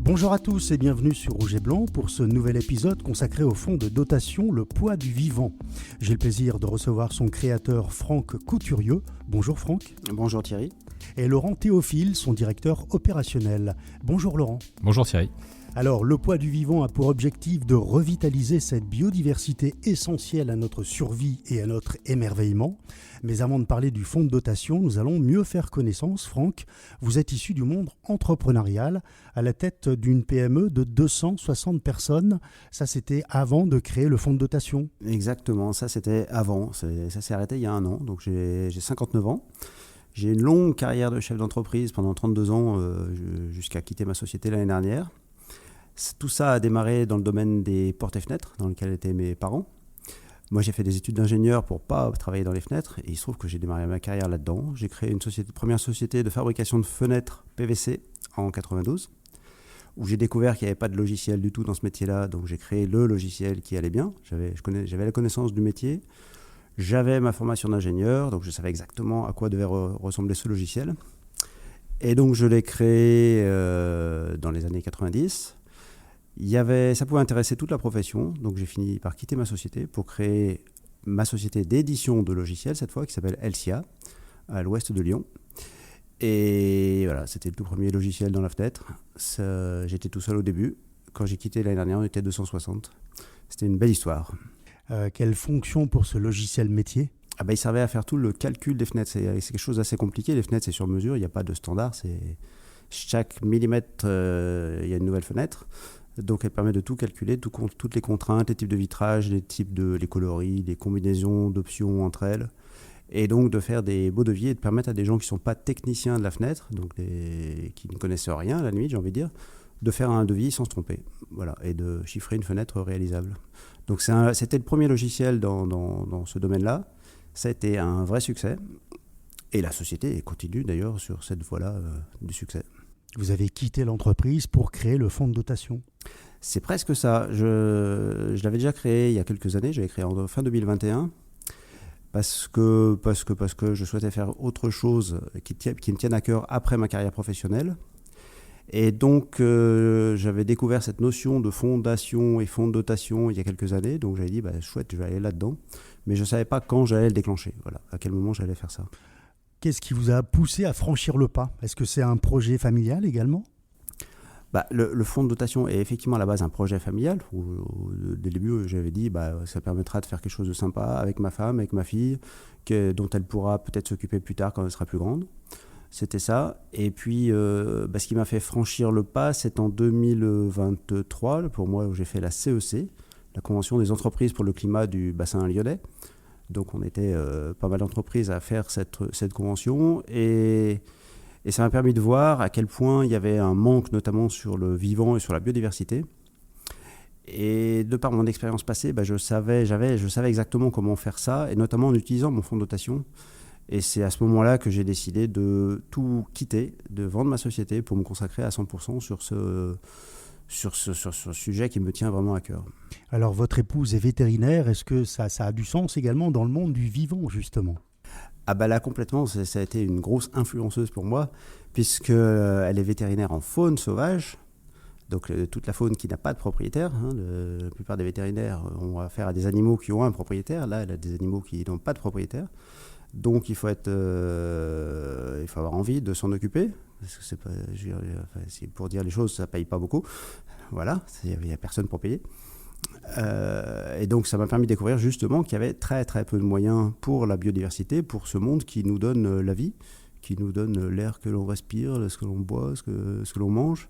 Bonjour à tous et bienvenue sur Rouge et Blanc pour ce nouvel épisode consacré au fonds de dotation Le Poids du Vivant. J'ai le plaisir de recevoir son créateur Franck Couturieux. Bonjour Franck. Bonjour Thierry. Et Laurent Théophile, son directeur opérationnel. Bonjour Laurent. Bonjour Thierry. Alors, Le Poids du Vivant a pour objectif de revitaliser cette biodiversité essentielle à notre survie et à notre émerveillement. Mais avant de parler du fonds de dotation, nous allons mieux faire connaissance. Franck, vous êtes issu du monde entrepreneurial, à la tête d'une PME de 260 personnes. Ça, c'était avant de créer le fonds de dotation. Exactement, ça c'était avant. Ça s'est arrêté il y a un an, donc j'ai 59 ans. J'ai une longue carrière de chef d'entreprise pendant 32 ans, jusqu'à quitter ma société l'année dernière. Tout ça a démarré dans le domaine des portes et fenêtres, dans lequel étaient mes parents. Moi, j'ai fait des études d'ingénieur pour ne pas travailler dans les fenêtres, et il se trouve que j'ai démarré ma carrière là-dedans. J'ai créé une première société de fabrication de fenêtres PVC en 92, où j'ai découvert qu'il n'y avait pas de logiciel du tout dans ce métier-là, donc j'ai créé le logiciel qui allait bien. J'avais la connaissance du métier, j'avais ma formation d'ingénieur, donc je savais exactement à quoi devait ressembler ce logiciel. Et donc je l'ai créé dans les années 90. Ça pouvait intéresser toute la profession, donc j'ai fini par quitter ma société pour créer ma société d'édition de logiciels, cette fois, qui s'appelle Elsia, à l'ouest de Lyon. Et voilà, c'était le tout premier logiciel dans la fenêtre. J'étais tout seul au début. Quand j'ai quitté l'année dernière, on était 260. C'était une belle histoire. Quelle fonction pour ce logiciel métier ? Il servait à faire tout le calcul des fenêtres. C'est quelque chose d'assez compliqué. Les fenêtres, c'est sur mesure, il n'y a pas de standard. Chaque millimètre, il y a une nouvelle fenêtre. Donc elle permet de tout calculer, toutes les contraintes, les types de vitrage, les coloris, les combinaisons d'options entre elles. Et donc de faire des beaux devis et de permettre à des gens qui ne sont pas techniciens de la fenêtre, donc qui ne connaissent rien à la limite, j'ai envie de dire, de faire un devis sans se tromper. Voilà, et de chiffrer une fenêtre réalisable. Donc c'était le premier logiciel dans ce domaine-là. Ça a été un vrai succès. Et la société continue d'ailleurs sur cette voie-là du succès. Vous avez quitté l'entreprise pour créer le fonds de dotation. C'est presque ça. Je l'avais déjà créé il y a quelques années. J'avais créé en fin 2021 parce que je souhaitais faire autre chose qui me tienne à cœur après ma carrière professionnelle. Et donc, j'avais découvert cette notion de fondation et fonds de dotation il y a quelques années. Donc, j'avais dit, chouette, je vais aller là-dedans. Mais je ne savais pas quand j'allais le déclencher. Voilà, à quel moment j'allais faire ça. Qu'est-ce qui vous a poussé à franchir le pas ? Est-ce que c'est un projet familial également ? Le fonds de dotation est effectivement à la base un projet familial. Dès le début, j'avais dit ça permettra de faire quelque chose de sympa avec ma femme, avec ma fille, dont elle pourra peut-être s'occuper plus tard quand elle sera plus grande. C'était ça. Et puis, ce qui m'a fait franchir le pas, c'est en 2023, pour moi, où j'ai fait la CEC, la Convention des entreprises pour le climat du bassin lyonnais. Donc on était pas mal d'entreprises à faire cette convention et ça m'a permis de voir à quel point il y avait un manque notamment sur le vivant et sur la biodiversité. Et de par mon expérience passée, je savais exactement comment faire ça, et notamment en utilisant mon fonds de dotation. Et c'est à ce moment-là que j'ai décidé de tout quitter, de vendre ma société pour me consacrer à 100% sur ce sujet qui me tient vraiment à cœur. Alors, votre épouse est vétérinaire. Est-ce que ça a du sens également dans le monde du vivant, justement ? Là, complètement. Ça a été une grosse influenceuse pour moi, puisqu'elle est vétérinaire en faune sauvage. Donc, toute la faune qui n'a pas de propriétaire. La plupart des vétérinaires ont affaire à des animaux qui ont un propriétaire. Là, elle a des animaux qui n'ont pas de propriétaire. Donc, il faut avoir envie de s'en occuper. Parce que c'est pour dire les choses, ça ne paye pas beaucoup. Voilà, il n'y a personne pour payer. Et donc, ça m'a permis de découvrir justement qu'il y avait très très peu de moyens pour la biodiversité, pour ce monde qui nous donne la vie, qui nous donne l'air que l'on respire, ce que l'on boit, ce que l'on mange.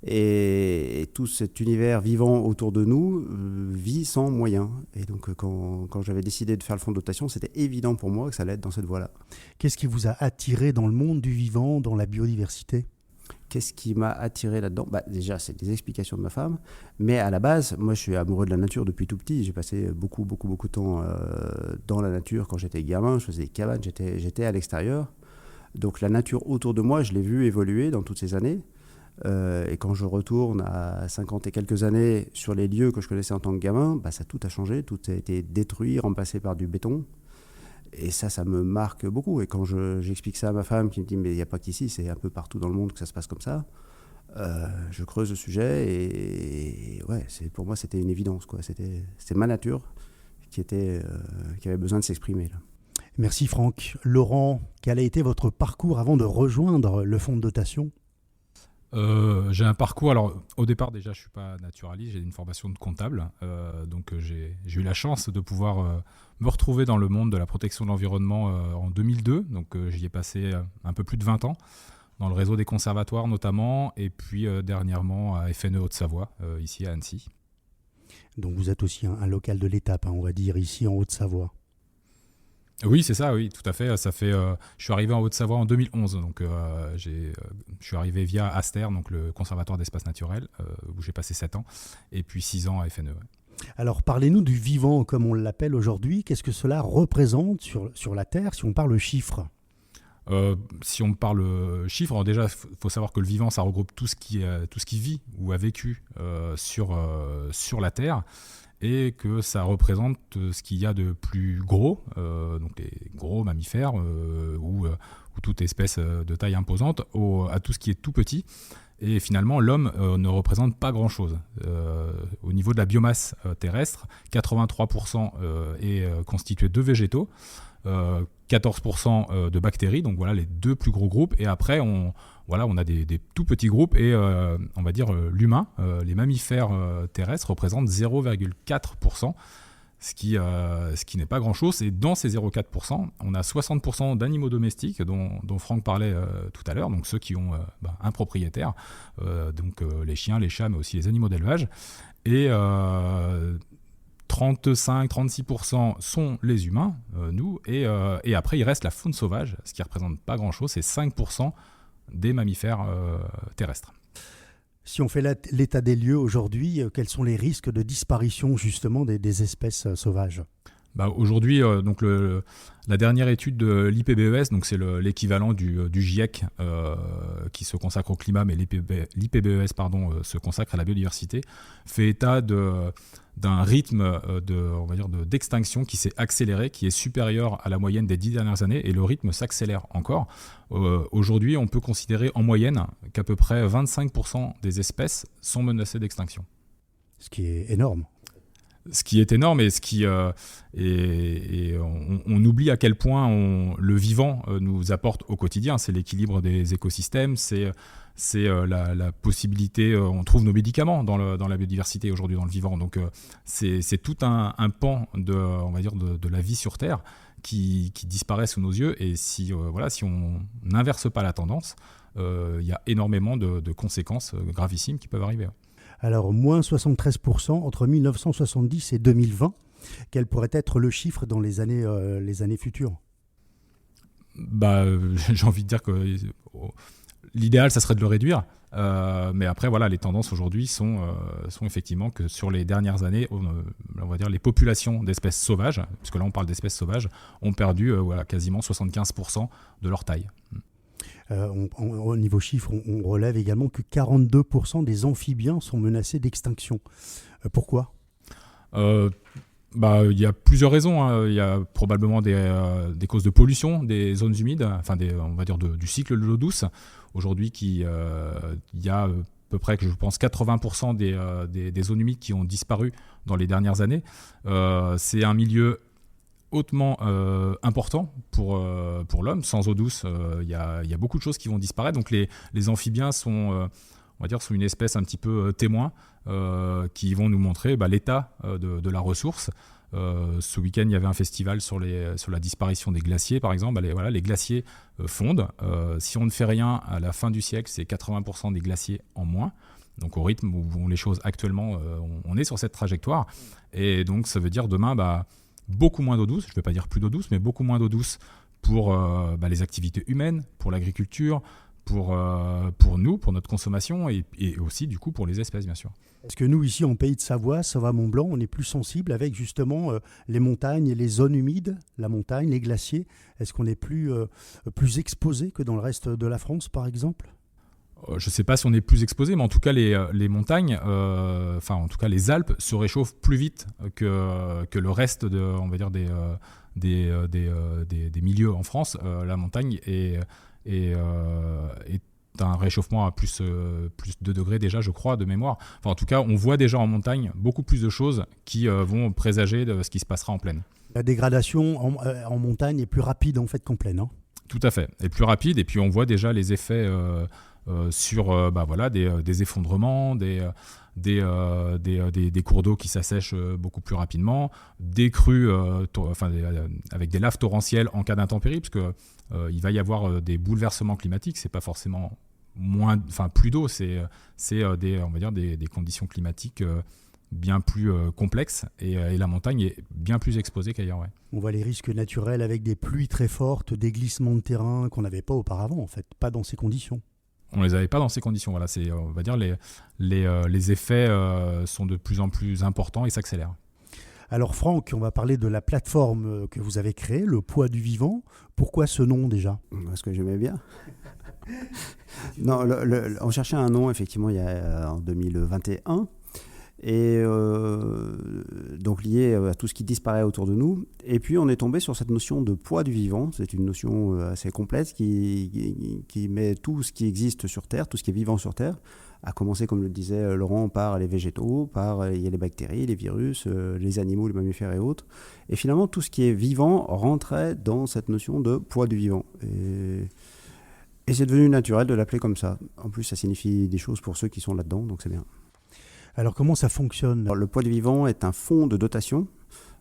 Et tout cet univers vivant autour de nous vit sans moyens. Et donc, quand j'avais décidé de faire le fonds de dotation, c'était évident pour moi que ça allait être dans cette voie-là. Qu'est-ce qui vous a attiré dans le monde du vivant, dans la biodiversité ? Qu'est-ce qui m'a attiré là-dedans ? Déjà, c'est des explications de ma femme. Mais à la base, moi, je suis amoureux de la nature depuis tout petit. J'ai passé beaucoup de temps dans la nature quand j'étais gamin. Je faisais des cabanes, j'étais à l'extérieur. Donc, la nature autour de moi, je l'ai vue évoluer dans toutes ces années. Et quand je retourne à 50 et quelques années sur les lieux que je connaissais en tant que gamin, tout a changé. Tout a été détruit, remplacé par du béton. Et ça me marque beaucoup. Et quand j'explique ça à ma femme, qui me dit « mais il n'y a pas qu'ici, c'est un peu partout dans le monde que ça se passe comme ça », Je creuse le sujet et ouais, pour moi, c'était une évidence, quoi. C'était ma nature qui avait besoin de s'exprimer, là. Merci Franck. Laurent, quel a été votre parcours avant de rejoindre le fonds de dotation ? J'ai un parcours, alors au départ déjà je ne suis pas naturaliste, j'ai une formation de comptable, donc j'ai eu la chance de pouvoir me retrouver dans le monde de la protection de l'environnement en 2002, donc j'y ai passé un peu plus de 20 ans, dans le réseau des conservatoires notamment, et puis dernièrement à FNE Haute-Savoie, ici à Annecy. Donc vous êtes aussi un local de l'étape, on va dire, ici en Haute-Savoie. Oui, c'est ça, oui, tout à fait. Je suis arrivé en Haute-Savoie en 2011, donc je suis arrivé via Aster, donc le Conservatoire d'espaces naturels, où j'ai passé 7 ans, et puis 6 ans à FNE. Ouais. Alors parlez-nous du vivant, comme on l'appelle aujourd'hui. Qu'est-ce que cela représente sur la Terre, si on parle chiffres ? Si on parle chiffres, alors déjà, il faut savoir que le vivant, ça regroupe tout ce qui vit ou a vécu sur la Terre, et que ça représente ce qu'il y a de plus gros, donc les gros mammifères ou toute espèce de taille imposante, à tout ce qui est tout petit. Et finalement, l'homme ne représente pas grand-chose. Au niveau de la biomasse terrestre, 83% est constitué de végétaux, 14% de bactéries, donc voilà les deux plus gros groupes. Et après, on a des tout petits groupes et on va dire l'humain, les mammifères terrestres représentent 0,4%, ce qui n'est pas grand-chose. Et dans ces 0,4%, on a 60% d'animaux domestiques dont Franck parlait tout à l'heure, donc ceux qui ont un propriétaire, donc les chiens, les chats, mais aussi les animaux d'élevage. Et 35-36% sont les humains, nous, et après il reste la faune sauvage, ce qui ne représente pas grand-chose, c'est 5% des mammifères terrestres. Si on fait l'état des lieux aujourd'hui, quels sont les risques de disparition justement des espèces sauvages ? Aujourd'hui, donc la dernière étude de l'IPBES, donc c'est l'équivalent du GIEC qui se consacre au climat, mais l'IPBES se consacre à la biodiversité, fait état d'un rythme d'extinction qui s'est accéléré, qui est supérieur à la moyenne des 10 dernières années, et le rythme s'accélère encore. Aujourd'hui, on peut considérer en moyenne qu'à peu près 25% des espèces sont menacées d'extinction. Ce qui est énorme. Ce qui est énorme et on oublie à quel point le vivant nous apporte au quotidien. C'est l'équilibre des écosystèmes, c'est la possibilité, on trouve nos médicaments dans la biodiversité aujourd'hui, dans le vivant. Donc c'est tout un pan de la vie sur Terre qui disparaît sous nos yeux. Et si on n'inverse pas la tendance, il y a énormément de conséquences gravissimes qui peuvent arriver. Alors, moins 73% entre 1970 et 2020. Quel pourrait être le chiffre dans les années futures ? J'ai envie de dire que l'idéal, ça serait de le réduire. Mais après, voilà, les tendances aujourd'hui sont effectivement que sur les dernières années, on va dire les populations d'espèces sauvages, puisque là on parle d'espèces sauvages, ont perdu quasiment 75% de leur taille. Au niveau chiffre, on relève également que 42% des amphibiens sont menacés d'extinction. Pourquoi ? Il y a plusieurs raisons. Il y a probablement des causes de pollution des zones humides, on va dire du cycle de l'eau douce. Aujourd'hui, il y a à peu près, je pense, 80% des zones humides qui ont disparu dans les dernières années. C'est un milieu hautement important pour l'homme. Sans eau douce, il y a beaucoup de choses qui vont disparaître. Donc les amphibiens sont une espèce un petit peu témoin qui vont nous montrer l'état de la ressource. Ce week-end, il y avait un festival sur la disparition des glaciers, par exemple. Les glaciers fondent. Si on ne fait rien, à la fin du siècle, c'est 80% des glaciers en moins. Donc au rythme où vont les choses actuellement, on est sur cette trajectoire. Et donc ça veut dire demain beaucoup moins d'eau douce, je ne vais pas dire plus d'eau douce, mais beaucoup moins d'eau douce pour les activités humaines, pour l'agriculture, pour nous, pour notre consommation et aussi du coup pour les espèces, bien sûr. Est-ce que nous, ici en Pays de Savoie, Savoie-Mont-Blanc, on est plus sensible avec justement les montagnes et les zones humides, la montagne, les glaciers ? Est-ce qu'on est plus exposé que dans le reste de la France, par exemple ? Je ne sais pas si on est plus exposé, mais en tout cas, les montagnes, en tout cas les Alpes, se réchauffent plus vite que le reste des milieux en France. La montagne est un réchauffement à plus 2 degrés déjà, je crois, de mémoire. Enfin, en tout cas, on voit déjà en montagne beaucoup plus de choses qui vont présager de ce qui se passera en plaine. La dégradation en montagne est plus rapide en fait qu'en plaine, hein. Tout à fait, et plus rapide, et puis on voit déjà les effets sur des effondrements, des cours d'eau qui s'assèchent beaucoup plus rapidement, des crues avec des laves torrentielles en cas d'intempéries, parce que il va y avoir des bouleversements climatiques. C'est pas forcément plus d'eau, c'est des conditions climatiques bien plus complexes, et la montagne est bien plus exposée qu'ailleurs. Ouais. On voit les risques naturels avec des pluies très fortes, des glissements de terrain qu'on n'avait pas auparavant, en fait, pas dans ces conditions. On les avait pas dans ces conditions. Voilà, on va dire les effets sont de plus en plus importants et s'accélèrent. Alors Franck, on va parler de la plateforme que vous avez créée, le poids du vivant. Pourquoi ce nom déjà ? Parce que j'aimais bien. Non, on cherchait un nom effectivement en 2021. Et donc lié à tout ce qui disparaît autour de nous. Et puis on est tombé sur cette notion de poids du vivant. C'est une notion assez complète qui met tout ce qui existe sur Terre, tout ce qui est vivant sur Terre, à commencer, comme le disait Laurent, par les végétaux, il y a les bactéries, les virus, les animaux, les mammifères et autres. Et finalement, tout ce qui est vivant rentrait dans cette notion de poids du vivant. Et c'est devenu naturel de l'appeler comme ça. En plus, ça signifie des choses pour ceux qui sont là-dedans, donc c'est bien. Alors comment ça fonctionne ? Alors, le poids du vivant est un fonds de dotation.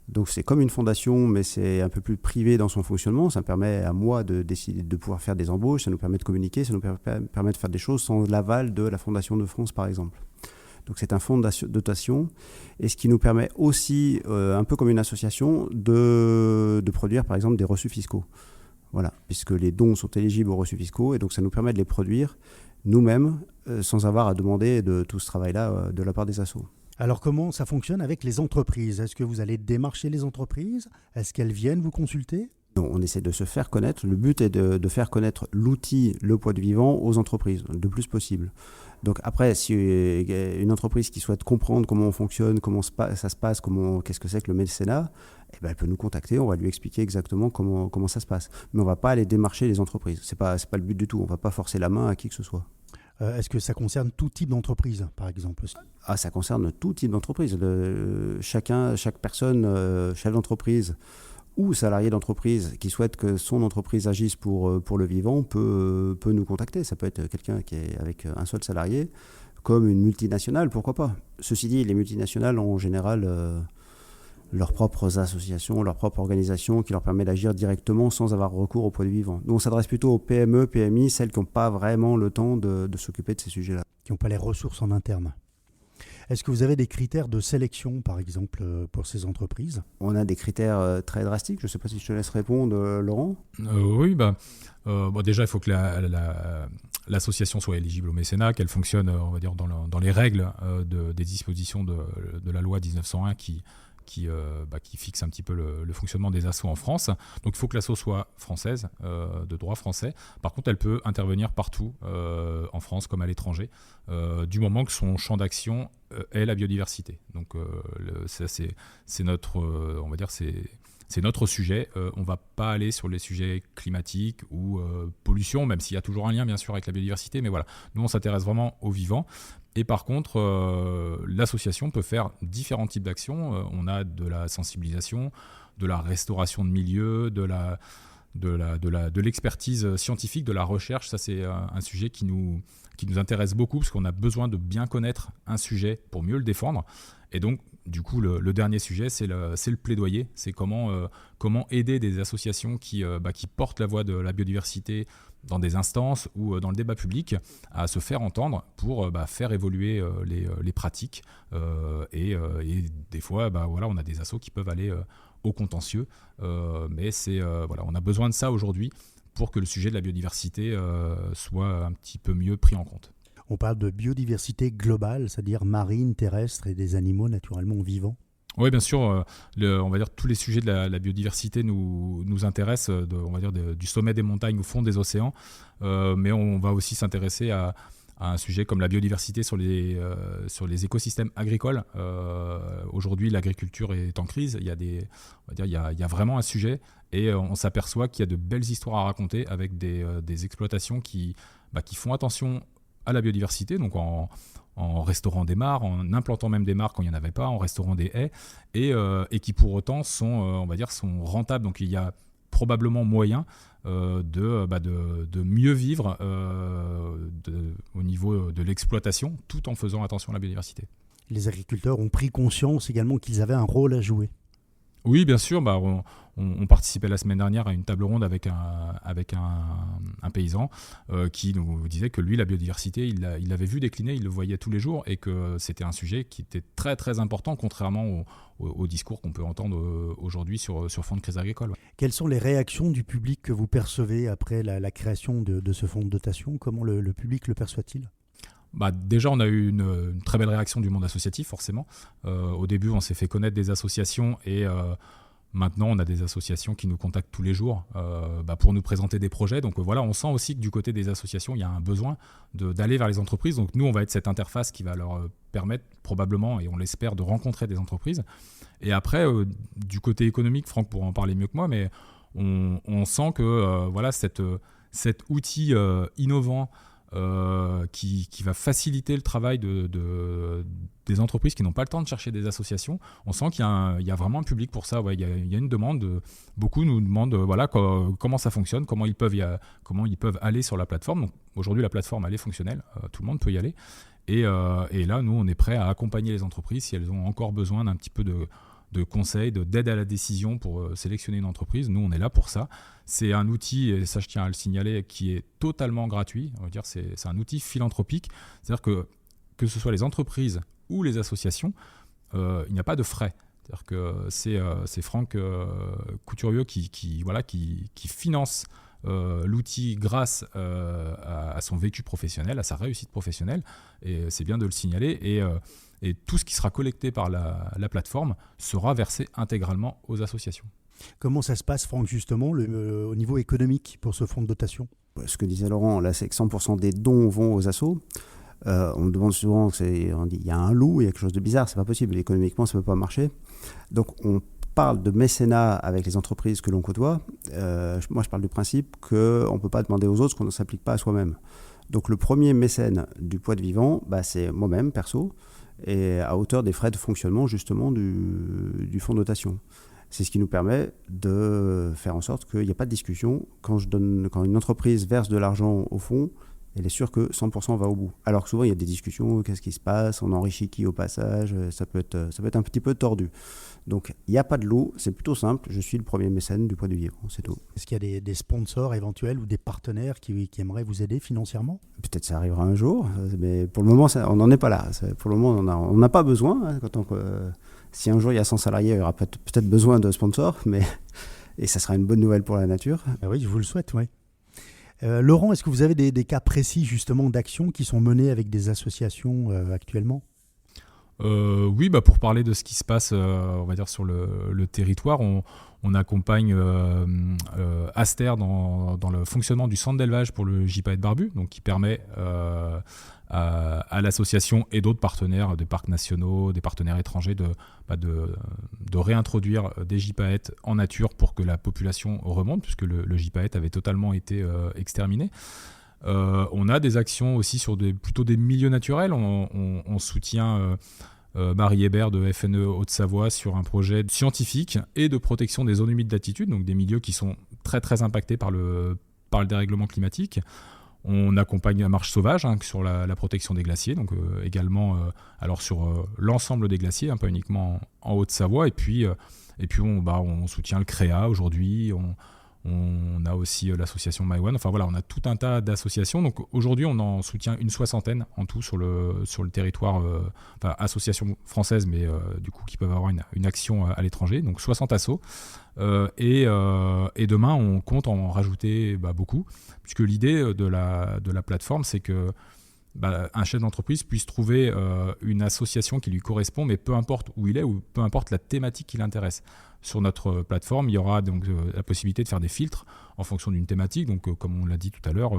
Donc c'est comme une fondation, mais c'est un peu plus privé dans son fonctionnement. Ça me permet à moi de décider de pouvoir faire des embauches, ça nous permet de communiquer, ça nous permet de faire des choses sans l'aval de la Fondation de France, par exemple. Donc c'est un fonds de dotation, et ce qui nous permet aussi, un peu comme une association, de produire par exemple des reçus fiscaux. Voilà, puisque les dons sont éligibles aux reçus fiscaux, et donc ça nous permet de les produire nous-mêmes, sans avoir à demander de tout ce travail-là de la part des assos. Alors comment ça fonctionne avec les entreprises ? Est-ce que vous allez démarcher les entreprises ? Est-ce qu'elles viennent vous consulter ? Donc, on essaie de se faire connaître. Le but est de faire connaître l'outil, le poids du vivant, aux entreprises, le plus possible. Donc après, si une entreprise qui souhaite comprendre comment on fonctionne, comment ça se passe, qu'est-ce que c'est que le mécénat, elle peut nous contacter, on va lui expliquer exactement comment ça se passe. Mais on ne va pas aller démarcher les entreprises. C'est pas le but du tout. On ne va pas forcer la main à qui que ce soit. Est-ce que ça concerne tout type d'entreprise, par exemple ? Ça concerne tout type d'entreprise. Chaque personne, chef d'entreprise ou salarié d'entreprise qui souhaite que son entreprise agisse pour le vivant peut nous contacter. Ça peut être quelqu'un qui est avec un seul salarié, comme une multinationale, pourquoi pas. Ceci dit, les multinationales ont en général leurs propres associations, leur propre organisation qui leur permet d'agir directement sans avoir recours au poids du vivant. Nous, on s'adresse plutôt aux PME, PMI, celles qui n'ont pas vraiment le temps de s'occuper de ces sujets-là. Qui n'ont pas les ressources en interne. Est-ce que vous avez des critères de sélection, par exemple, pour ces entreprises ? On a des critères très drastiques. Je ne sais pas si je te laisse répondre, Laurent. Oui, déjà, il faut que l'association soit éligible au mécénat, qu'elle fonctionne, on va dire, dans les règles des dispositions de la loi 1901 qui fixe un petit peu le fonctionnement des assos en France. Donc il faut que l'asso soit française, de droit français. Par contre, elle peut intervenir partout, en France comme à l'étranger, du moment que son champ d'action est la biodiversité. Donc c'est notre, on va dire, c'est notre sujet. On ne va pas aller sur les sujets climatiques ou pollution, même s'il y a toujours un lien bien sûr avec la biodiversité. Mais voilà, nous on s'intéresse vraiment au vivant. Et par contre, l'association peut faire différents types d'actions. On a de la sensibilisation, de la restauration de milieux, de l'expertise scientifique, de la recherche. Ça, c'est un sujet qui nous intéresse beaucoup parce qu'on a besoin de bien connaître un sujet pour mieux le défendre. Et donc, du coup, le dernier sujet, c'est le plaidoyer. C'est comment aider des associations qui portent la voix de la biodiversité dans des instances ou dans le débat public à se faire entendre pour faire évoluer les pratiques. Et des fois, on a des assos qui peuvent aller au contentieux. Mais on a besoin de ça aujourd'hui pour que le sujet de la biodiversité soit un petit peu mieux pris en compte. On parle de biodiversité globale, c'est-à-dire marine, terrestre et des animaux naturellement vivants. Oui, bien sûr. On va dire tous les sujets de la biodiversité nous intéressent, on va dire du sommet des montagnes au fond des océans. Mais on va aussi s'intéresser à un sujet comme la biodiversité sur les écosystèmes agricoles. Aujourd'hui, l'agriculture est en crise. Il y a vraiment un sujet et on s'aperçoit qu'il y a de belles histoires à raconter avec des exploitations qui qui font attention à la biodiversité, donc en restaurant des mares, en implantant même des mares quand il n'y en avait pas, en restaurant des haies, et qui pour autant sont rentables. Donc il y a probablement moyen de mieux vivre au niveau de l'exploitation, tout en faisant attention à la biodiversité. Les agriculteurs ont pris conscience également qu'ils avaient un rôle à jouer. Oui, bien sûr. On participait la semaine dernière à une table ronde avec un paysan qui nous disait que lui, la biodiversité, il l'avait vu décliner, il le voyait tous les jours et que c'était un sujet qui était très très important, contrairement au discours qu'on peut entendre aujourd'hui sur fond de crise agricole. Quelles sont les réactions du public que vous percevez après la création de ce fonds de dotation ? Comment le public le perçoit-il ? Déjà, on a eu une très belle réaction du monde associatif, forcément. Au début, on s'est fait connaître des associations et maintenant, on a des associations qui nous contactent tous les jours pour nous présenter des projets. Donc voilà, on sent aussi que du côté des associations, il y a un besoin d'aller vers les entreprises. Donc nous, on va être cette interface qui va leur permettre probablement, et on l'espère, de rencontrer des entreprises. Et après, du côté économique, Franck pourra en parler mieux que moi, mais on sent que cet outil innovant qui va faciliter le travail des entreprises qui n'ont pas le temps de chercher des associations. On sent qu'il y a vraiment un public pour ça. Ouais, il y a une demande. Beaucoup nous demandent comment ça fonctionne, comment ils peuvent aller sur la plateforme. Donc, aujourd'hui, la plateforme, elle est fonctionnelle. Tout le monde peut y aller. Et là, nous, on est prêts à accompagner les entreprises si elles ont encore besoin d'un petit peu de conseils, d'aide à la décision pour sélectionner une entreprise. Nous, on est là pour ça. C'est un outil, et ça je tiens à le signaler, qui est totalement gratuit. On va dire c'est un outil philanthropique. C'est-à-dire que ce soit les entreprises ou les associations, il n'y a pas de frais. C'est-à-dire que c'est Franck Couturieux qui finance l'outil grâce à son vécu professionnel, à sa réussite professionnelle. Et c'est bien de le signaler. Et tout ce qui sera collecté par la plateforme sera versé intégralement aux associations. Comment ça se passe, Franck, justement, au niveau économique pour ce fonds de dotation ? Ce que disait Laurent, là, c'est que 100% des dons vont aux assos. On me demande souvent, on dit il y a un loup, il y a quelque chose de bizarre, c'est pas possible, économiquement ça ne peut pas marcher. Donc on parle de mécénat avec les entreprises que l'on côtoie. Moi je parle du principe qu'on ne peut pas demander aux autres ce qu'on ne s'applique pas à soi-même. Donc le premier mécène du Poids de Vivant, c'est moi-même, perso, et à hauteur des frais de fonctionnement justement du fonds de dotation. C'est ce qui nous permet de faire en sorte qu'il n'y a pas de discussion. Quand une entreprise verse de l'argent au fonds, elle est sûre que 100% va au bout. Alors que souvent, il y a des discussions, qu'est-ce qui se passe, on enrichit qui au passage, ça peut être un petit peu tordu. Donc, il n'y a pas de loup, c'est plutôt simple, je suis le premier mécène du Poids du Vivant, c'est tout. Est-ce qu'il y a des sponsors éventuels ou des partenaires qui aimeraient vous aider financièrement ? Peut-être ça arrivera un jour, mais pour le moment, on n'en est pas là. Pour le moment, on n'a pas besoin. Si un jour il y a 100 salariés, il y aura peut-être besoin de sponsors, et ça sera une bonne nouvelle pour la nature. Oui, je vous le souhaite, oui. Laurent, est-ce que vous avez des cas précis justement d'actions qui sont menées avec des associations actuellement ? Oui, pour parler de ce qui se passe, on va dire sur le territoire, on accompagne Aster dans le fonctionnement du centre d'élevage pour le gypaète barbu, donc qui permet à l'association et d'autres partenaires, des parcs nationaux, des partenaires étrangers, de réintroduire des gypaètes en nature pour que la population remonte, puisque le gypaète avait totalement été exterminé. On a des actions aussi sur plutôt des milieux naturels. On soutient Marie Hébert de FNE Haute-Savoie sur un projet scientifique et de protection des zones humides d'altitude, donc des milieux qui sont très très impactés par le dérèglement climatique. On accompagne la marche sauvage sur la protection des glaciers, donc également alors sur l'ensemble des glaciers, pas uniquement en Haute-Savoie. Et puis on soutient le CREA aujourd'hui. On a aussi l'association MyOne. Enfin voilà, on a tout un tas d'associations. Donc aujourd'hui, on en soutient une 60aine en tout sur le territoire, associations françaises, mais du coup qui peuvent avoir une action à l'étranger. Donc 60 assos. Et demain, on compte en rajouter beaucoup, puisque l'idée de la plateforme, c'est que un chef d'entreprise puisse trouver une association qui lui correspond, mais peu importe où il est ou peu importe la thématique qui l'intéresse. Sur notre plateforme, il y aura donc la possibilité de faire des filtres en fonction d'une thématique, donc comme on l'a dit tout à l'heure,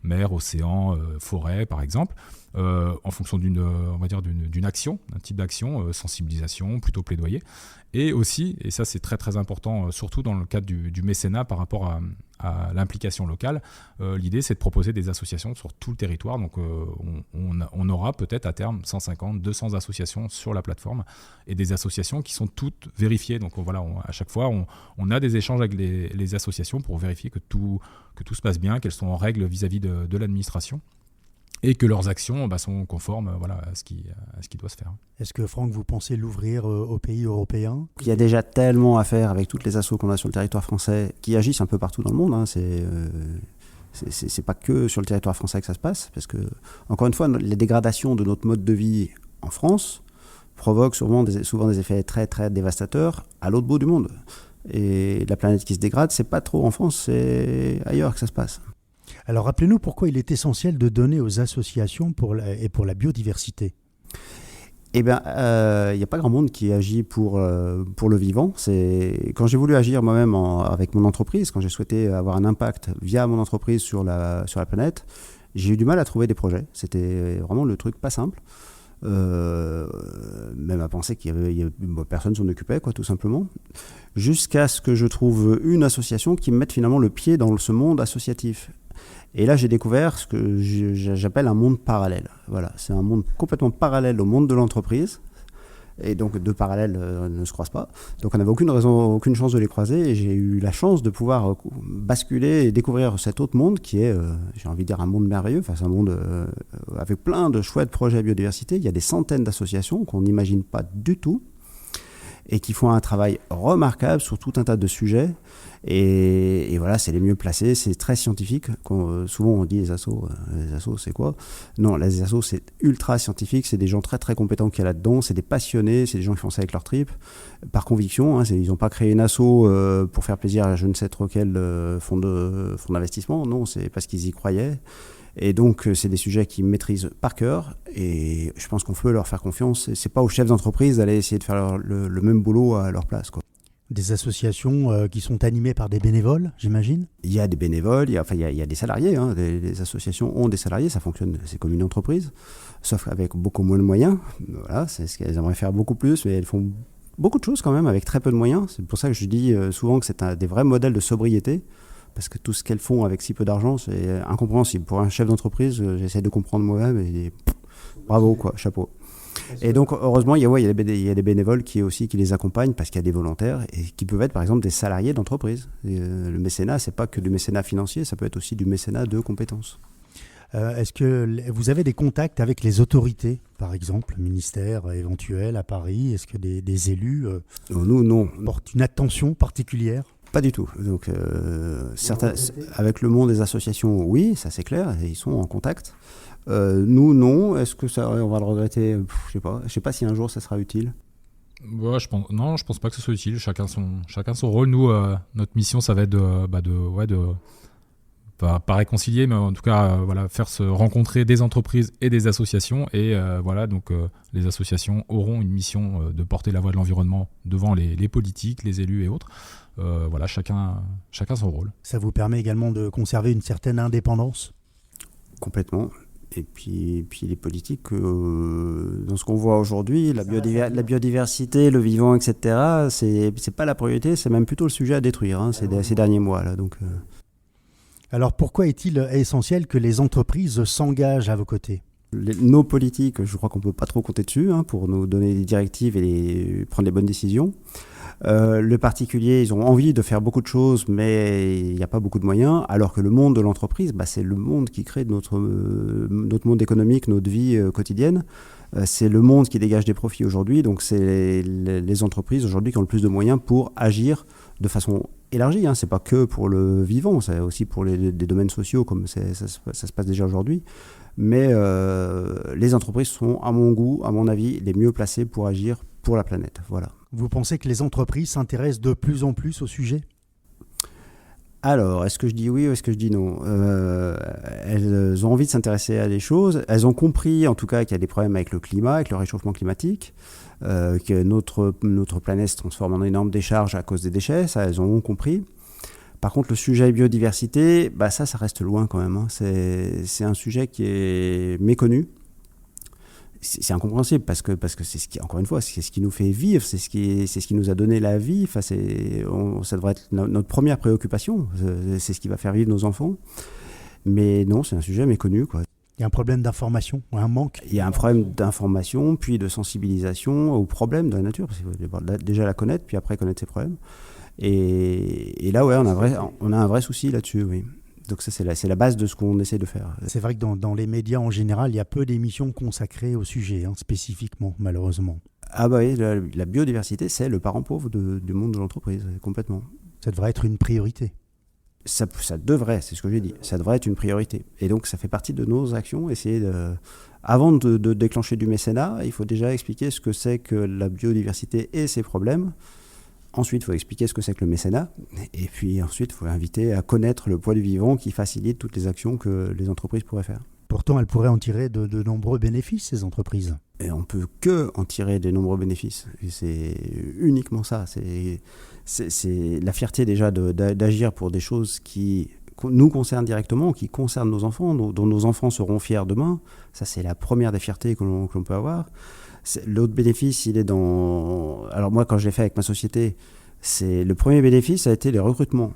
mer, océan, forêt par exemple, en fonction d'une action, d'un type d'action, sensibilisation, plutôt plaidoyer. Et aussi, et ça c'est très très important, surtout dans le cadre du mécénat par rapport à l'implication locale. L'idée, c'est de proposer des associations sur tout le territoire. Donc, on aura peut-être à terme 150, 200 associations sur la plateforme et des associations qui sont toutes vérifiées. Donc, voilà, à chaque fois, on a des échanges avec les associations pour vérifier que tout se passe bien, qu'elles sont en règle vis-à-vis de l'administration et que leurs actions sont conformes à ce qui doit se faire. Est-ce que, Franck, vous pensez l'ouvrir aux pays européens ? Il y a déjà tellement à faire avec toutes les assos qu'on a sur le territoire français qui agissent un peu partout dans le monde. C'est pas que sur le territoire français que ça se passe, parce que, encore une fois, les dégradations de notre mode de vie en France provoquent souvent des effets très, très dévastateurs à l'autre bout du monde. Et la planète qui se dégrade, c'est pas trop en France, c'est ailleurs que ça se passe. Alors rappelez-nous pourquoi il est essentiel de donner aux associations pour la biodiversité. Eh bien, il n'y a pas grand monde qui agit pour le vivant. Quand j'ai voulu agir moi-même avec mon entreprise, quand j'ai souhaité avoir un impact via mon entreprise sur la planète, j'ai eu du mal à trouver des projets. C'était vraiment le truc pas simple. Même à penser personne s'en occupait, tout simplement. Jusqu'à ce que je trouve une association qui me mette finalement le pied dans ce monde associatif. Et là, j'ai découvert ce que j'appelle un monde parallèle. Voilà, c'est un monde complètement parallèle au monde de l'entreprise. Et donc, deux parallèles ne se croisent pas. Donc, on n'avait aucune chance de les croiser. Et j'ai eu la chance de pouvoir basculer et découvrir cet autre monde qui est, j'ai envie de dire, un monde merveilleux. Enfin, c'est un monde avec plein de chouettes projets biodiversité. Il y a des centaines d'associations qu'on n'imagine pas du tout et qui font un travail remarquable sur tout un tas de sujets. Et voilà, c'est les mieux placés, c'est très scientifique. Souvent on dit les assos c'est quoi ? Non, les assos c'est ultra scientifique, c'est des gens très très compétents qui sont là-dedans, c'est des passionnés, c'est des gens qui font ça avec leur tripes, par conviction. Ils n'ont pas créé une asso pour faire plaisir à je ne sais trop quel fonds d'investissement, non, c'est parce qu'ils y croyaient. Et donc, c'est des sujets qu'ils maîtrisent par cœur et je pense qu'on peut leur faire confiance. Et c'est pas aux chefs d'entreprise d'aller essayer de faire le même boulot à leur place, quoi. Des associations qui sont animées par des bénévoles, j'imagine ? Il y a des bénévoles, il y a des salariés. Les associations ont des salariés, ça fonctionne, c'est comme une entreprise, sauf avec beaucoup moins de moyens. Voilà, c'est ce qu'elles aimeraient faire beaucoup plus, mais elles font beaucoup de choses quand même avec très peu de moyens. C'est pour ça que je dis souvent que c'est des vrais modèles de sobriété. Parce que tout ce qu'elles font avec si peu d'argent, c'est incompréhensible. Pour un chef d'entreprise, j'essaie de comprendre moi-même et bravo, chapeau. Et donc, heureusement, il y a des bénévoles qui les accompagnent parce qu'il y a des volontaires et qui peuvent être, par exemple, des salariés d'entreprise. Le mécénat, c'est pas que du mécénat financier, ça peut être aussi du mécénat de compétences. Est-ce que vous avez des contacts avec les autorités, par exemple, ministères éventuels à Paris ? Est-ce que des élus Nous, non. portent une attention particulière ? Pas du tout. Donc, certains, avec le monde des associations, oui, ça c'est clair, ils sont en contact. Nous, non. Est-ce que on va le regretter ? Je sais pas. Je sais pas si un jour ça sera utile. Ouais, je pense pas que ce soit utile. Chacun son rôle. Nous, notre mission, ça va être pas réconcilier, mais en tout cas, faire se rencontrer des entreprises et des associations. Et donc les associations auront une mission de porter la voix de l'environnement devant les politiques, les élus et autres. Chacun son rôle. Ça vous permet également de conserver une certaine indépendance ? Complètement. Et puis les politiques, dans ce qu'on voit aujourd'hui, la biodiversité, le vivant, etc., c'est pas la priorité, c'est même plutôt le sujet à détruire ces derniers mois. Là, donc, Alors pourquoi est-il essentiel que les entreprises s'engagent à vos côtés ? Nos politiques, je crois qu'on ne peut pas trop compter dessus pour nous donner des directives et prendre les bonnes décisions. Le particulier, ils ont envie de faire beaucoup de choses, mais il n'y a pas beaucoup de moyens, alors que le monde de l'entreprise, c'est le monde qui crée notre monde économique, notre vie quotidienne. C'est le monde qui dégage des profits aujourd'hui, donc c'est les entreprises aujourd'hui qui ont le plus de moyens pour agir de façon élargie. C'est pas que pour le vivant, c'est aussi pour des domaines sociaux, comme ça se passe déjà aujourd'hui. Mais les entreprises sont, à mon goût, à mon avis, les mieux placées pour agir pour la planète. Voilà. Vous pensez que les entreprises s'intéressent de plus en plus au sujet ? Alors, est-ce que je dis oui ou est-ce que je dis non ? Elles ont envie de s'intéresser à des choses. Elles ont compris, en tout cas, qu'il y a des problèmes avec le climat, avec le réchauffement climatique, que notre planète se transforme en énorme décharge à cause des déchets. Ça, elles ont compris. Par contre, le sujet biodiversité, ça reste loin quand même. C'est un sujet qui est méconnu. c'est incompréhensible parce que c'est ce qui, encore une fois, c'est ce qui nous fait vivre, c'est ce qui nous a donné la vie. Enfin, ça devrait être notre première préoccupation. C'est ce qui va faire vivre nos enfants. Mais non, c'est un sujet méconnu, quoi. Il y a un problème d'information, un manque. Il y a un problème d'information, puis de sensibilisation aux problèmes de la nature. Parce qu'il faut déjà la connaître, puis après connaître ses problèmes. Et là, ouais, on a un vrai souci là-dessus, oui. Donc ça, c'est la base de ce qu'on essaie de faire. C'est vrai que dans les médias en général, il y a peu d'émissions consacrées au sujet, spécifiquement, malheureusement. Ah bah oui, la biodiversité, c'est le parent pauvre du monde de l'entreprise, complètement. Ça devrait être une priorité. Ça devrait, c'est ce que j'ai dit, ça devrait être une priorité. Et donc ça fait partie de nos actions, avant de déclencher du mécénat, il faut déjà expliquer ce que c'est que la biodiversité et ses problèmes. Ensuite, il faut expliquer ce que c'est que le mécénat. Et puis ensuite, il faut inviter à connaître le poids du vivant qui facilite toutes les actions que les entreprises pourraient faire. Pourtant, elles pourraient en tirer de nombreux bénéfices, ces entreprises. Et on ne peut que en tirer des nombreux bénéfices. Et c'est uniquement ça. C'est la fierté déjà d'agir pour des choses qui nous concernent directement, qui concernent nos enfants, dont nos enfants seront fiers demain. Ça, c'est la première des fiertés que l'on peut avoir. L'autre bénéfice, il est dans... Alors moi, quand je l'ai fait avec ma société, le premier bénéfice, ça a été les recrutements.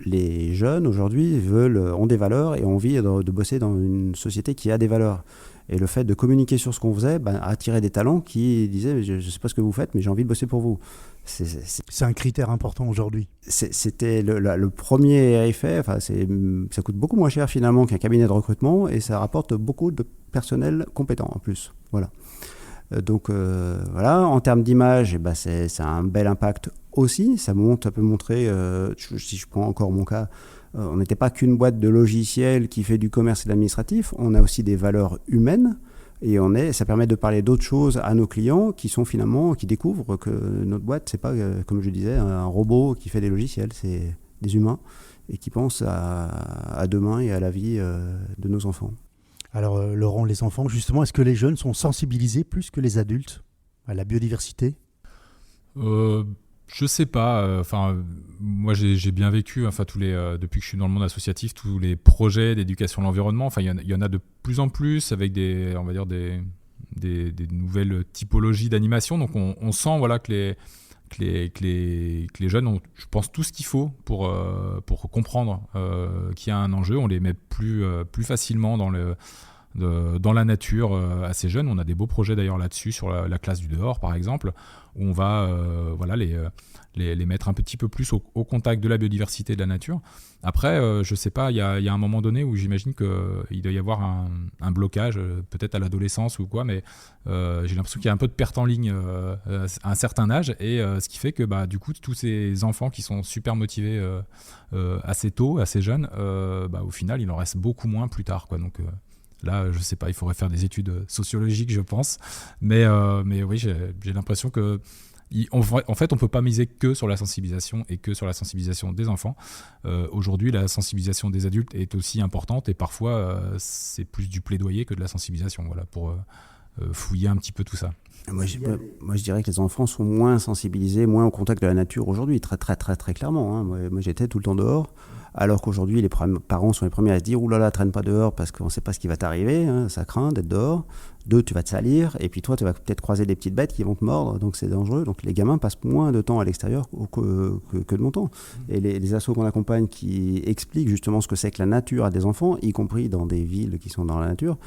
Les jeunes, aujourd'hui, ont des valeurs et ont envie de bosser dans une société qui a des valeurs. Et le fait de communiquer sur ce qu'on faisait a attiré des talents qui disaient « je ne sais pas ce que vous faites, mais j'ai envie de bosser pour vous ». C'est un critère important aujourd'hui. C'était le premier effet. Enfin, ça coûte beaucoup moins cher finalement qu'un cabinet de recrutement et ça rapporte beaucoup de personnel compétent en plus. Voilà. Donc voilà, en termes d'image, ça a un bel impact aussi. Ça peut montrer, si je prends encore mon cas, on n'était pas qu'une boîte de logiciels qui fait du commerce et de l'administratif, on a aussi des valeurs humaines et ça permet de parler d'autres choses à nos clients qui découvrent que notre boîte, c'est pas, comme je disais, un robot qui fait des logiciels, c'est des humains et qui pensent à demain et à la vie de nos enfants. Alors Laurent, les enfants, justement, est-ce que les jeunes sont sensibilisés plus que les adultes à la biodiversité ? Je sais pas. Moi, j'ai bien vécu. Depuis que je suis dans le monde associatif, tous les projets d'éducation à l'environnement. Enfin, il y en a de plus en plus avec des nouvelles typologies d'animation. Donc, on sent que les jeunes ont, je pense, tout ce qu'il faut pour comprendre qu'il y a un enjeu. On les met plus facilement dans la nature assez jeunes. On a des beaux projets d'ailleurs là-dessus, sur la classe du dehors par exemple, où on va les mettre un petit peu plus au contact de la biodiversité et de la nature. Après, je sais pas, il y a un moment donné où j'imagine qu'il doit y avoir un blocage, peut-être à l'adolescence ou quoi, mais j'ai l'impression qu'il y a un peu de perte en ligne à un certain âge, et ce qui fait que du coup, tous ces enfants qui sont super motivés assez tôt, assez jeunes, au final, il en reste beaucoup moins plus tard, quoi. Donc là, je sais pas, il faudrait faire des études sociologiques, je pense. Mais oui, j'ai l'impression que en fait, on ne peut pas miser que sur la sensibilisation et que sur la sensibilisation des enfants. Aujourd'hui, la sensibilisation des adultes est aussi importante et parfois, c'est plus du plaidoyer que de la sensibilisation, pour fouiller un petit peu tout ça. Moi, je dirais que les enfants sont moins sensibilisés, moins au contact de la nature aujourd'hui, très, très, très, très clairement. Hein. Moi, j'étais tout le temps dehors. Alors qu'aujourd'hui, les parents sont les premiers à se dire « Ouh là là, traîne pas dehors parce qu'on ne sait pas ce qui va t'arriver, hein, ça craint d'être dehors. 2, tu vas te salir, et puis toi, tu vas peut-être croiser des petites bêtes qui vont te mordre, donc c'est dangereux. » Donc les gamins passent moins de temps à l'extérieur que de mon temps. Et les assos qu'on accompagne qui expliquent justement ce que c'est que la nature à des enfants, y compris dans des villes qui sont dans la nature,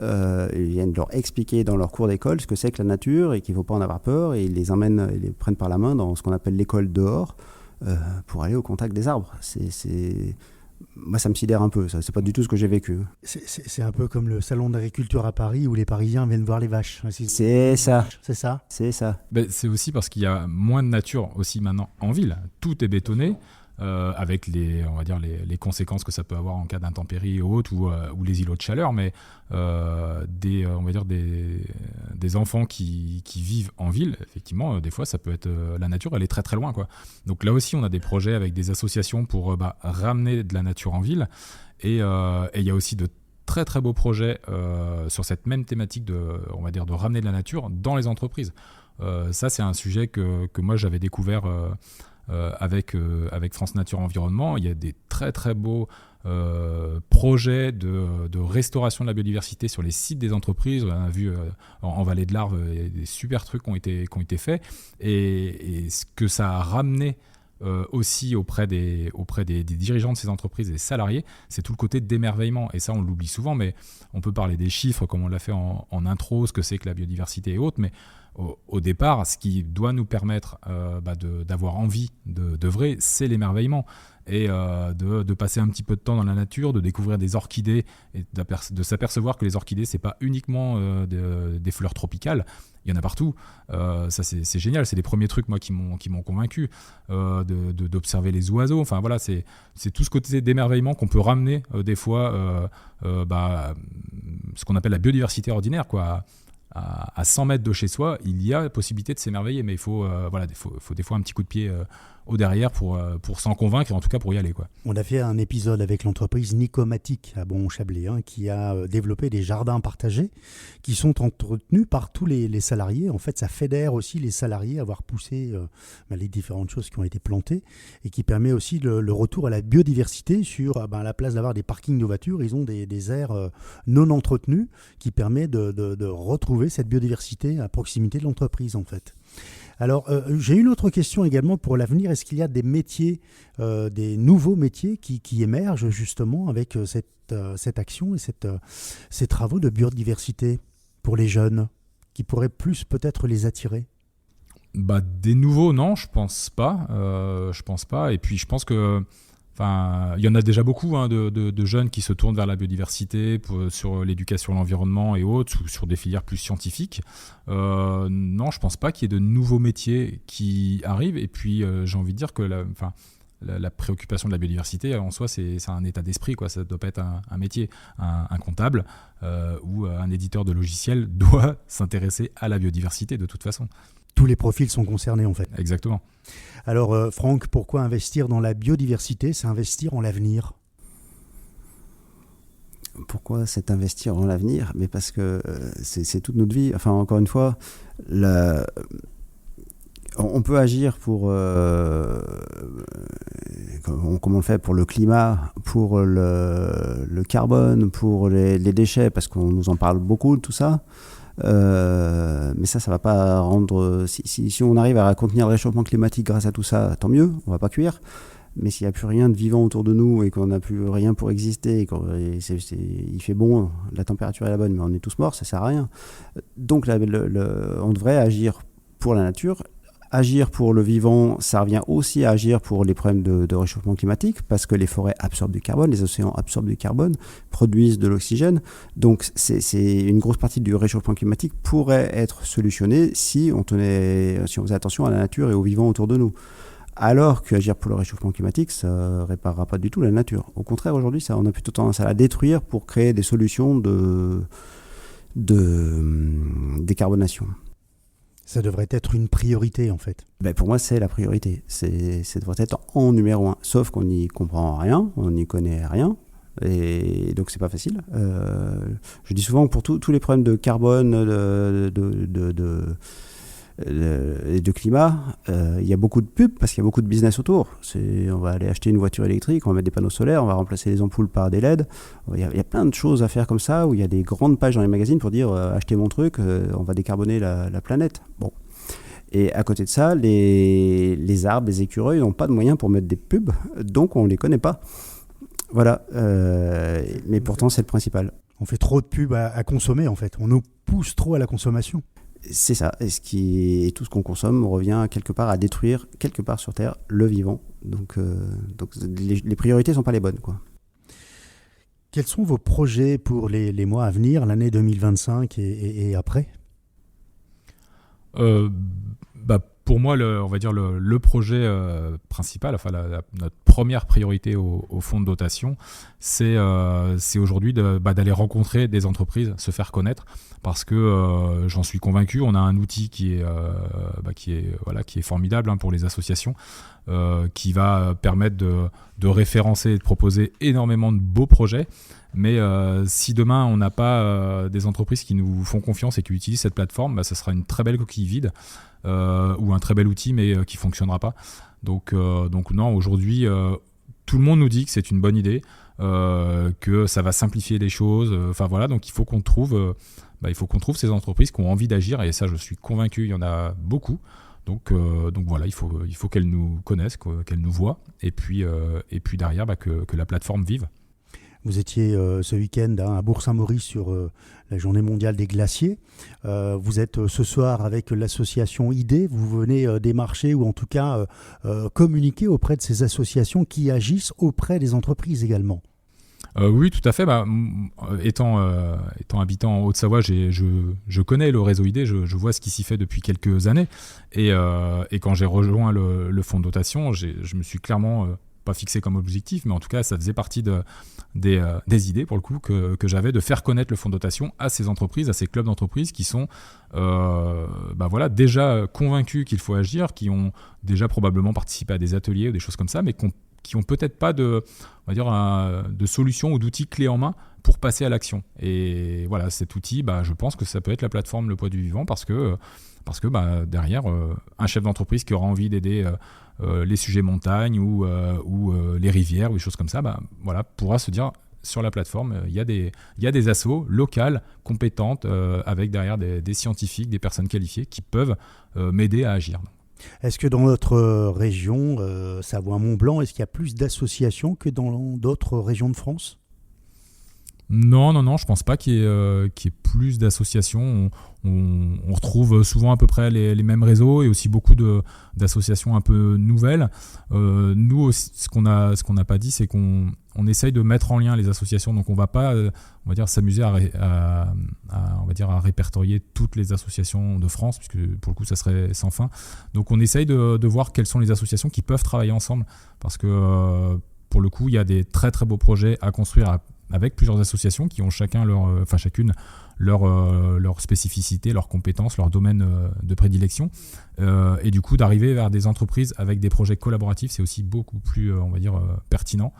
ils viennent leur expliquer dans leur cours d'école ce que c'est que la nature et qu'il ne faut pas en avoir peur, et ils les prennent par la main dans ce qu'on appelle l'école dehors, pour aller au contact des arbres. Moi, ça me sidère un peu. Ça, c'est pas du tout ce que j'ai vécu. C'est un peu comme le salon d'agriculture à Paris où les Parisiens viennent voir les vaches. C'est ça. C'est ça. C'est ça. C'est aussi parce qu'il y a moins de nature aussi maintenant en ville. Tout est bétonné. Avec les conséquences que ça peut avoir en cas d'intempéries et autres, ou les îlots de chaleur, mais des enfants qui vivent en ville, effectivement, des fois, ça peut être la nature, elle est très très loin, quoi. Donc là aussi, on a des projets avec des associations pour ramener de la nature en ville, et il y a aussi de très très beaux projets sur cette même thématique de ramener de la nature dans les entreprises. Ça, c'est un sujet que moi j'avais découvert avec France Nature Environnement. Il y a des très très beaux projets de restauration de la biodiversité sur les sites des entreprises. On a vu en Vallée de l'Arve, il y a des super trucs qui ont été faits. Et ce que ça a ramené aussi auprès des dirigeants de ces entreprises et des salariés, c'est tout le côté d'émerveillement. Et ça, on l'oublie souvent, mais on peut parler des chiffres comme on l'a fait en intro, ce que c'est que la biodiversité et autres, mais au départ, ce qui doit nous permettre d'avoir envie d'œuvrer, c'est l'émerveillement. Et de passer un petit peu de temps dans la nature, de découvrir des orchidées et de s'apercevoir que les orchidées, c'est pas uniquement des fleurs tropicales, il y en a partout. Ça, c'est génial, c'est les premiers trucs moi qui m'ont convaincu, d'observer les oiseaux. Enfin voilà, c'est tout ce côté d'émerveillement qu'on peut ramener des fois, ce qu'on appelle la biodiversité ordinaire, quoi. À 100 mètres de chez soi, il y a la possibilité de s'émerveiller, mais il faut des fois un petit coup de pied au derrière pour s'en convaincre, et en tout cas pour y aller, quoi. On a fait un épisode avec l'entreprise Nicomatic à Bon-Chablais, qui a développé des jardins partagés qui sont entretenus par tous les salariés. En fait, ça fédère aussi les salariés à avoir poussé les différentes choses qui ont été plantées, et qui permet aussi le retour à la biodiversité sur à la place d'avoir des parkings de voitures, ils ont des aires non entretenues qui permet de retrouver cette biodiversité à proximité de l'entreprise, en fait. Alors, j'ai une autre question également pour l'avenir. Est-ce qu'il y a des métiers, des nouveaux métiers qui émergent justement avec cette action et ces travaux de biodiversité pour les jeunes, qui pourraient plus peut-être les attirer ? Des nouveaux, non, je pense pas. Et puis, je pense que il y en a déjà beaucoup de jeunes qui se tournent vers la biodiversité sur l'éducation à l'environnement et autres, ou sur des filières plus scientifiques. Non, je ne pense pas qu'il y ait de nouveaux métiers qui arrivent. Et puis, j'ai envie de dire que la préoccupation de la biodiversité, en soi, c'est un état d'esprit, quoi. Ça ne doit pas être un métier. Un comptable ou un éditeur de logiciels doit s'intéresser à la biodiversité de toute façon. Tous les profils sont concernés, en fait. Exactement. Alors, Franck, pourquoi investir dans la biodiversité ? C'est investir en l'avenir. Pourquoi c'est investir en l'avenir ? Mais parce que c'est toute notre vie. Enfin, encore une fois, on peut agir pour, comme on le fait pour le climat, pour le carbone, pour les déchets, parce qu'on nous en parle beaucoup de tout ça. Mais ça va pas rendre... Si on arrive à contenir le réchauffement climatique grâce à tout ça, tant mieux, on va pas cuire. Mais s'il n'y a plus rien de vivant autour de nous et qu'on n'a plus rien pour exister, il fait bon, la température est la bonne, mais on est tous morts, ça sert à rien. Donc on devrait agir pour la nature. Agir pour le vivant, ça revient aussi à agir pour les problèmes de réchauffement climatique, parce que les forêts absorbent du carbone, les océans absorbent du carbone, produisent de l'oxygène. Donc c'est une grosse partie du réchauffement climatique pourrait être solutionnée si on faisait attention à la nature et aux vivants autour de nous. Alors qu'agir pour le réchauffement climatique, ça ne réparera pas du tout la nature. Au contraire, aujourd'hui, on a plutôt tendance à la détruire pour créer des solutions de décarbonation. Ça devrait être une priorité, en fait. Pour moi, c'est la priorité. Ça devrait être en numéro 1. Sauf qu'on n'y comprend rien, on n'y connaît rien. Et donc, c'est pas facile. Je dis souvent que pour tous les problèmes de carbone et de climat, il y a beaucoup de pubs parce qu'il y a beaucoup de business autour. On va aller acheter une voiture électrique, on va mettre des panneaux solaires, on va remplacer les ampoules par des LED. Il y a plein de choses à faire comme ça, où il y a des grandes pages dans les magazines pour dire achetez mon truc, on va décarboner la planète. Bon. Et à côté de ça, les arbres, les écureuils n'ont pas de moyens pour mettre des pubs, donc on ne les connaît pas. Voilà. Mais pourtant, c'est le principal. On fait trop de pubs à consommer, en fait. On nous pousse trop à la consommation. C'est ça. Et tout ce qu'on consomme revient quelque part à détruire, quelque part sur Terre, le vivant. Donc les priorités ne sont pas les bonnes, quoi. Quels sont vos projets pour les mois à venir, l'année 2025 et après ? Pour moi, on va dire le projet principal, enfin notre première priorité au fonds de dotation, c'est aujourd'hui d'aller rencontrer des entreprises, se faire connaître, parce que j'en suis convaincu, on a un outil qui est formidable pour les associations, qui va permettre de référencer et de proposer énormément de beaux projets. Mais si demain on n'a pas des entreprises qui nous font confiance et qui utilisent cette plateforme, ça sera une très belle coquille vide ou un très bel outil mais qui ne fonctionnera pas. Donc non, aujourd'hui, tout le monde nous dit que c'est une bonne idée, que ça va simplifier les choses. Donc il faut qu'on trouve ces entreprises qui ont envie d'agir, et ça je suis convaincu, il y en a beaucoup. Donc voilà, il faut qu'elles nous connaissent, qu'elles nous voient, et puis derrière que la plateforme vive. Vous étiez ce week-end à Bourg-Saint-Maurice sur la journée mondiale des glaciers. Vous êtes ce soir avec l'association IDE. Vous venez démarcher ou en tout cas communiquer auprès de ces associations qui agissent auprès des entreprises également. Oui, tout à fait. Étant habitant en Haute-Savoie, je connais le réseau IDE, je vois ce qui s'y fait depuis quelques années. Et quand j'ai rejoint le fonds de dotation, je me suis clairement pas fixé comme objectif, mais en tout cas, ça faisait partie des idées, pour le coup, que j'avais de faire connaître le fonds de dotation à ces entreprises, à ces clubs d'entreprises qui sont déjà convaincus qu'il faut agir, qui ont déjà probablement participé à des ateliers ou des choses comme ça, mais qui ont peut-être pas de solution ou d'outils clés en main pour passer à l'action. Et voilà, cet outil, je pense que ça peut être la plateforme Le Poids du Vivant, parce que derrière, un chef d'entreprise qui aura envie d'aider les sujets montagne ou les rivières ou des choses comme ça, pourra se dire sur la plateforme, il y a des assos locales, compétentes, avec derrière des scientifiques, des personnes qualifiées qui peuvent m'aider à agir. Est-ce que dans notre région, Savoie-Mont-Blanc, est-ce qu'il y a plus d'associations que dans d'autres régions de France ? Non, je pense pas qu'il y ait plus d'associations. On retrouve souvent à peu près les mêmes réseaux et aussi beaucoup d'associations un peu nouvelles. Nous aussi, ce qu'on n'a pas dit, c'est qu'on essaye de mettre en lien les associations. Donc on va pas, s'amuser à répertorier toutes les associations de France, puisque pour le coup ça serait sans fin. Donc on essaye de voir quelles sont les associations qui peuvent travailler ensemble, parce que pour le coup il y a des très très beaux projets à construire avec plusieurs associations qui ont chacune leur spécificité, leurs compétences, leur domaine de prédilection. Et du coup, d'arriver vers des entreprises avec des projets collaboratifs, c'est aussi beaucoup plus, pertinent.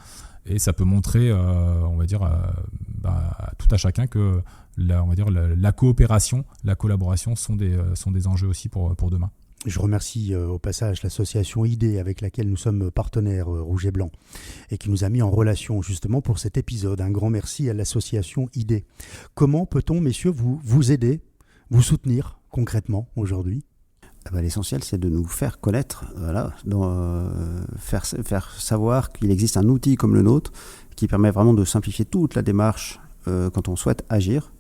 Et ça peut montrer, tout à chacun que la coopération, la collaboration sont des enjeux aussi pour demain. Je remercie au passage l'association IDE avec laquelle nous sommes partenaires Rouge et Blanc et qui nous a mis en relation justement pour cet épisode. Un grand merci à l'association IDE. Comment peut-on, messieurs, vous aider, vous soutenir concrètement aujourd'hui ? L'essentiel, c'est de nous faire connaître, faire savoir qu'il existe un outil comme le nôtre qui permet vraiment de simplifier toute la démarche quand on souhaite agir.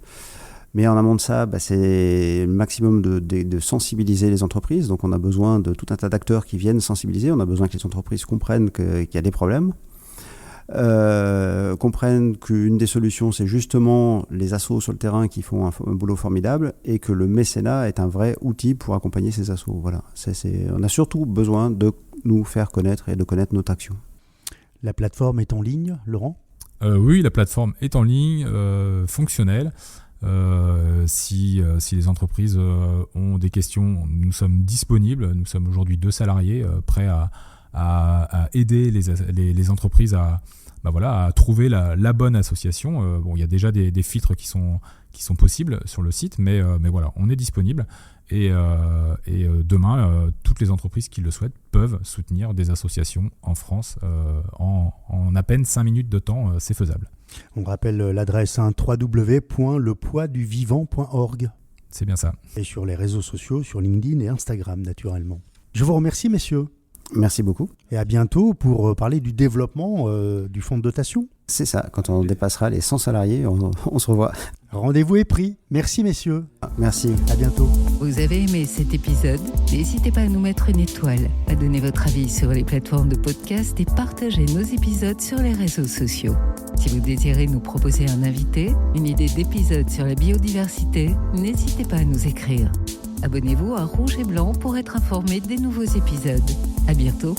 Mais en amont de ça, c'est le maximum de sensibiliser les entreprises. Donc on a besoin de tout un tas d'acteurs qui viennent sensibiliser. On a besoin que les entreprises comprennent qu'il y a des problèmes, comprennent qu'une des solutions, c'est justement les assos sur le terrain qui font un boulot formidable, et que le mécénat est un vrai outil pour accompagner ces assos. Voilà. On a surtout besoin de nous faire connaître et de connaître notre action. La plateforme est en ligne, Laurent ? Oui, la plateforme est en ligne, fonctionnelle. Si les entreprises ont des questions, nous sommes disponibles. Nous sommes aujourd'hui 2 salariés prêts à aider les entreprises à trouver la bonne association. Il y a déjà des filtres qui sont possibles sur le site, mais voilà, on est disponible. Et demain, toutes les entreprises qui le souhaitent peuvent soutenir des associations en France en à peine 5 minutes de temps. C'est faisable. On rappelle l'adresse www.lepoidsduvivant.org. C'est bien ça. Et sur les réseaux sociaux, sur LinkedIn et Instagram naturellement. Je vous remercie, messieurs. Merci beaucoup. Et à bientôt pour parler du développement du fonds de dotation. C'est ça, quand on dépassera les 100 salariés, on se revoit. Rendez-vous est pris. Merci, messieurs. Merci. À bientôt. Vous avez aimé cet épisode ? N'hésitez pas à nous mettre une étoile, à donner votre avis sur les plateformes de podcast et partager nos épisodes sur les réseaux sociaux. Si vous désirez nous proposer un invité, une idée d'épisode sur la biodiversité, n'hésitez pas à nous écrire. Abonnez-vous à Rouge et Blanc pour être informé des nouveaux épisodes. À bientôt.